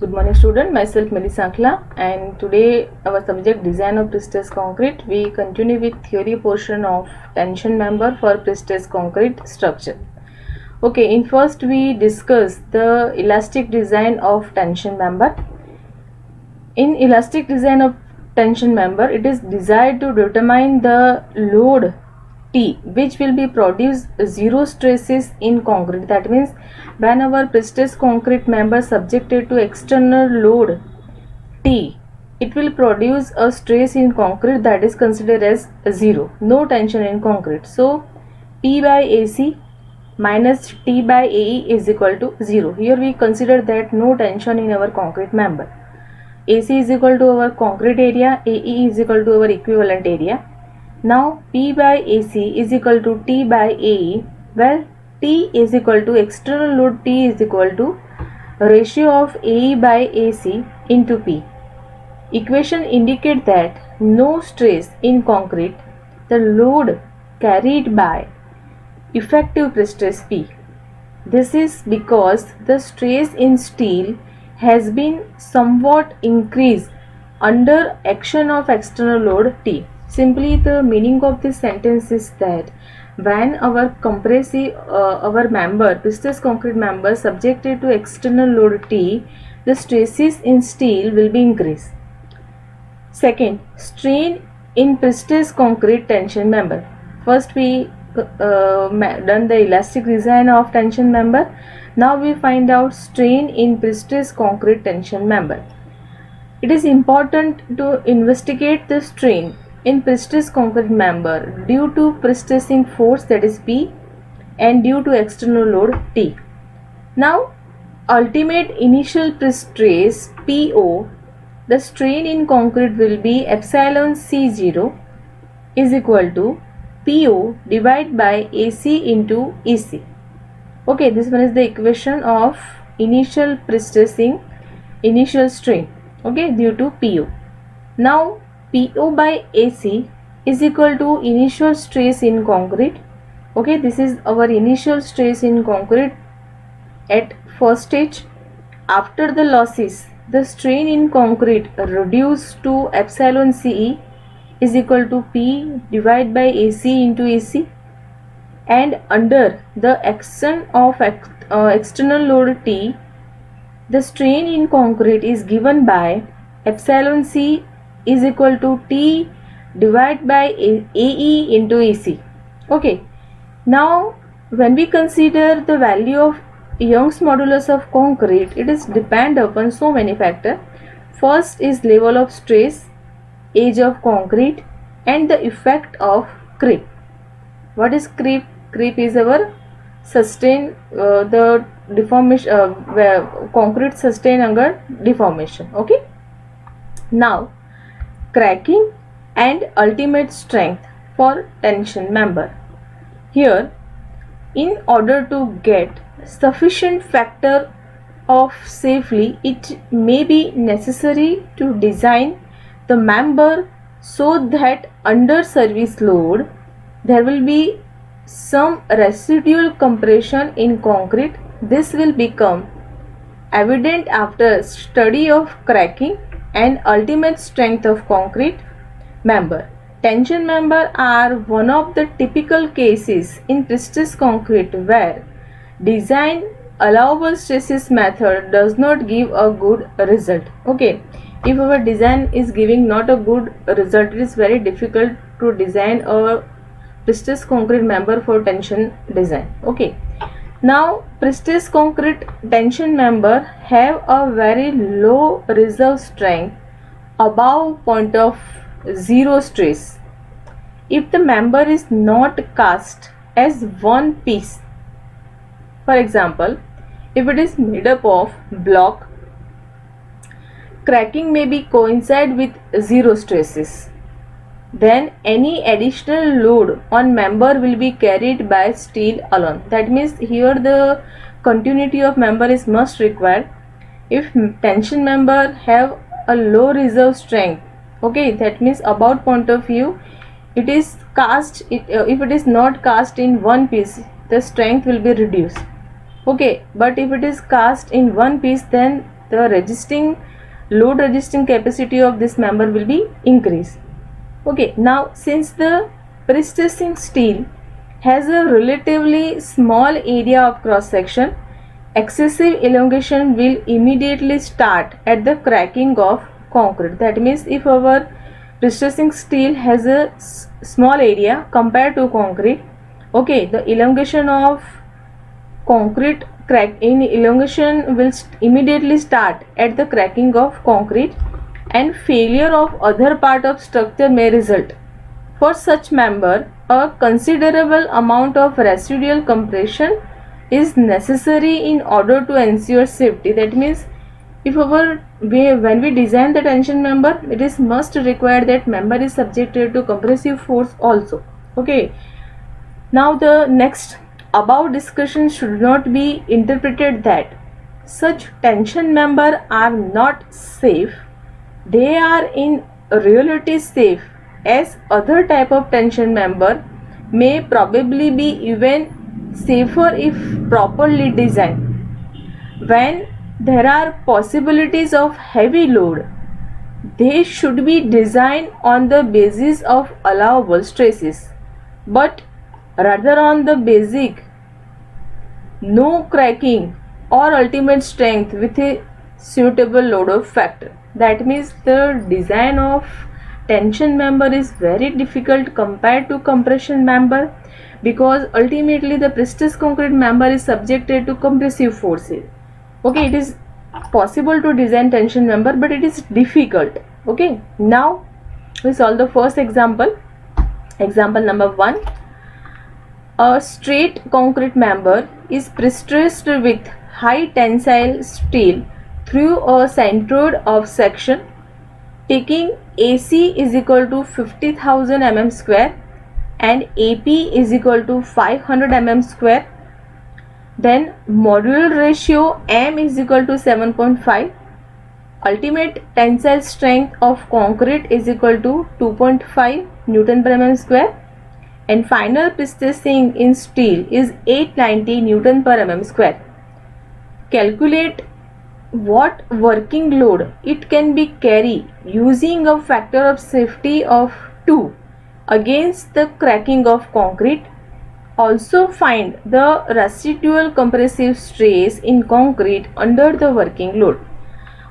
Good morning student, myself Melissa Akhla, and today our subject design of pre-stressed concrete. We continue with theory portion of tension member for pre-stressed concrete structure. Okay, in first we discuss the elastic design of tension member. In elastic design of tension member, it is desired to determine the load T which will be produce zero stresses in concrete. That means when our pre-stressed concrete member subjected to external load T, it will produce a stress in concrete that is considered as zero, no tension in concrete. So P by AC minus T by AE is equal to 0. Here we consider that no tension in our concrete member. AC is equal to our concrete area, AE is equal to our equivalent area. Now P by AC is equal to T by AE, where T is equal to external load T is equal to ratio of AE by AC into P. Equation indicate that no stress in concrete, the load carried by effective pre-stress P. This is because the stress in steel has been somewhat increased under action of external load T. Simply the meaning of this sentence is that when our our member, pre-stressed concrete member subjected to external load T, the stresses in steel will be increased. Second, strain in pre-stressed concrete tension member. First we done the elastic design of tension member. Now we find out strain in pre-stressed concrete tension member. It is important to investigate the strain in pre-stressed concrete member due to pre-stressing force, that is P, and due to external load T. Now ultimate initial pre-stress PO, the strain in concrete will be epsilon C0 is equal to PO divided by AC into EC. Okay, this one is the equation of initial pre-stressing initial strain, okay, due to PO. Now PO by AC is equal to initial stress in concrete. Okay, this is our initial stress in concrete at first stage. After the losses, the strain in concrete reduced to epsilon CE is equal to P divided by AC into AC, and under the action of external load T, the strain in concrete is given by epsilon C is equal to T divided by AE into AC. Okay, now when we consider the value of Young's modulus of concrete, it is depend upon so many factors. First is level of stress, age of concrete, and the effect of creep. What is creep? Creep is our sustain the deformation where concrete sustain under deformation. Okay, now cracking and ultimate strength for tension member. Here, in order to get sufficient factor of safely, it may be necessary to design the member so that under service load there will be some residual compression in concrete. This will become evident after study of cracking and ultimate strength of concrete member. Tension member are one of the typical cases in pre-stressed concrete where design allowable stresses method does not give a good result. Okay, if our design is giving not a good result, it is very difficult to design a pre-stressed concrete member for tension design. Okay, now pre-stressed concrete tension member have a very low reserve strength above point of zero stress. If the member is not cast as one piece, for example, if it is made up of block, cracking may be coincide with zero stresses. Then any additional load on member will be carried by steel alone. That means here the continuity of member is must required. If tension member have a low reserve strength, okay, that means about point of view, it is cast if it is not cast in one piece, the strength will be reduced. Okay, but if it is cast in one piece, then the load resisting capacity of this member will be increased. Okay, now since the pre-stressing steel has a relatively small area of cross section, excessive elongation will immediately start at the cracking of concrete. That means if our pre-stressing steel has a small area compared to concrete, okay, the elongation of concrete elongation will immediately start at the cracking of concrete, and failure of other part of structure may result. For such member, a considerable amount of residual compression is necessary in order to ensure safety. That means if when we design the tension member, it is must require that member is subjected to compressive force also. Okay, now the next above discussion should not be interpreted that such tension member are not safe. They are in reality safe, as other type of tension member may probably be even safer if properly designed. When there are possibilities of heavy load, they should be designed on the basis of allowable stresses, but rather on the basic no cracking or ultimate strength with a suitable load of factor. That means the design of tension member is very difficult compared to compression member, because ultimately the pre-stressed concrete member is subjected to compressive forces. Okay, it is possible to design tension member, but it is difficult. Okay, now we solve the first example. Example number 1. A straight concrete member is pre-stressed with high tensile steel through a centroid of section, taking AC is equal to 50,000 mm square and AP is equal to 500 mm square. Then modular ratio M is equal to 7.5. Ultimate tensile strength of concrete is equal to 2.5 Newton per mm square. And final pre-stressing in steel is 890 Newton per mm square. Calculate what working load it can be carry using a factor of safety of 2 against the cracking of concrete. Also find the residual compressive stress in concrete under the working load.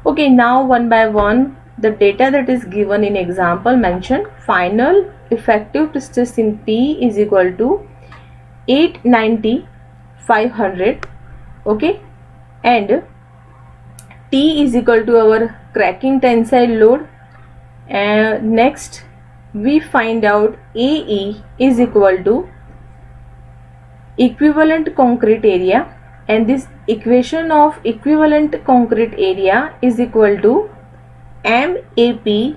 Okay, now one by one the data that is given in example mentioned. Final effective pre-stress in P is equal to 890 500. Okay, and T is equal to our cracking tensile load. And next we find out AE is equal to equivalent concrete area, and this equation of equivalent concrete area is equal to MAP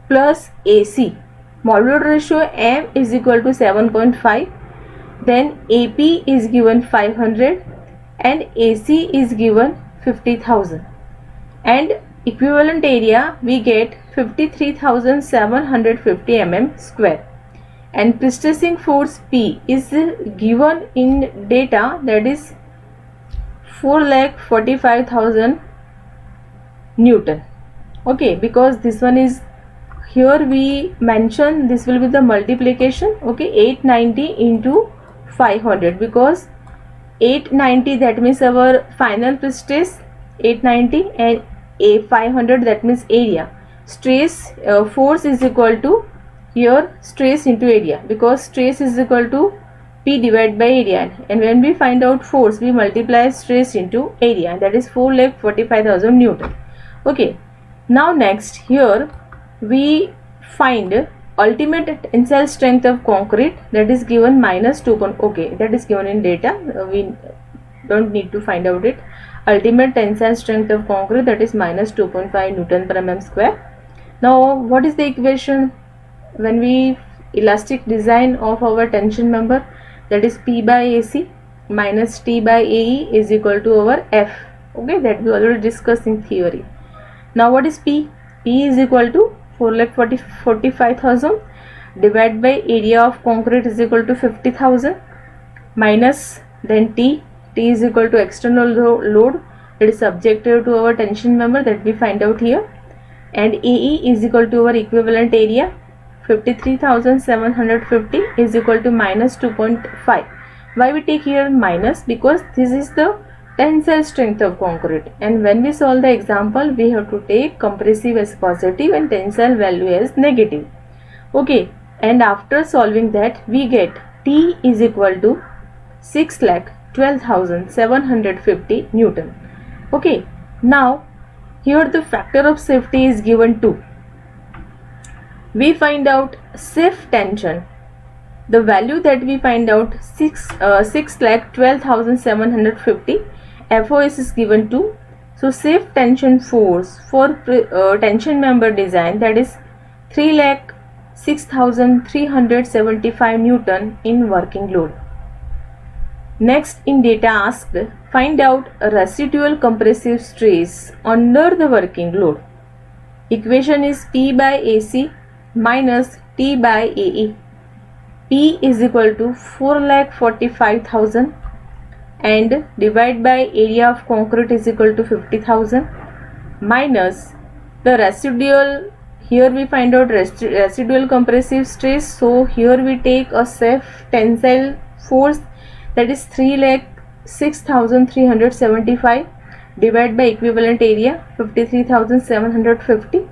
plus AC. Modular ratio M is equal to 7.5. Then AP is given 500 and AC is given 50,000, and equivalent area we get 53,750 mm square. And pre-stressing force P is given in data, that is 4,45,000 Newton. Okay, because this one is here we mention this will be the multiplication. Okay, 890 into 500, because 890 that means our final pre-stress 890 and a 500 that means area. Stress force is equal to here stress into area, because stress is equal to P divided by area, and when we find out force we multiply stress into area, that is 4,45,000 Newton. Okay, now next here we find ultimate tensile strength of concrete, that is given minus 2. Okay, that is given in data, we don't need to find out it. Ultimate tensile strength of concrete, that is minus 2.5 Newton per mm square. Now what is the equation when we elastic design of our tension member? That is P by AC minus T by AE is equal to our F. Okay, that we already discussed in theory. Now what is P? P is equal to 4,45,000 divided by area of concrete is equal to 50,000 minus then T is equal to external load that is subjected to our tension member, that we find out here. And AE is equal to our equivalent area 53,750 is equal to minus 2.5. Why we take here minus? Because this is the tensile strength of concrete, and when we solve the example we have to take compressive as positive and tensile value as negative. Okay, and after solving that we get T is equal to 6,12,750 Newton. Okay, now here the factor of safety is given 2. We find out safe tension. The value that we find out 6,12,750. FOS is given 2. So safe tension force for tension member design, that is 3,06,375 Newton in working load. Next, in data asked, find out residual compressive stress under the working load. Equation is P by AC minus T by AE. P is equal to 4,45,000 and divide by area of concrete is equal to 50,000 minus the residual. Here we find out residual compressive stress, so here we take a safe tensile force, that is 3,06,375 divided by equivalent area 53,750,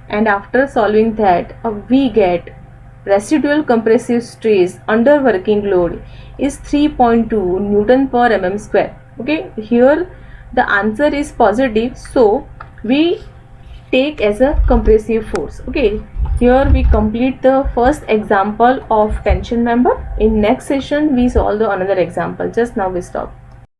and after solving that we get residual compressive stress under working load is 3.2 Newton per mm square. Okay, here the answer is positive, so we take as a compressive force. Okay, here we complete the first example of tension member. In next session we solve the another example. Just now we stop.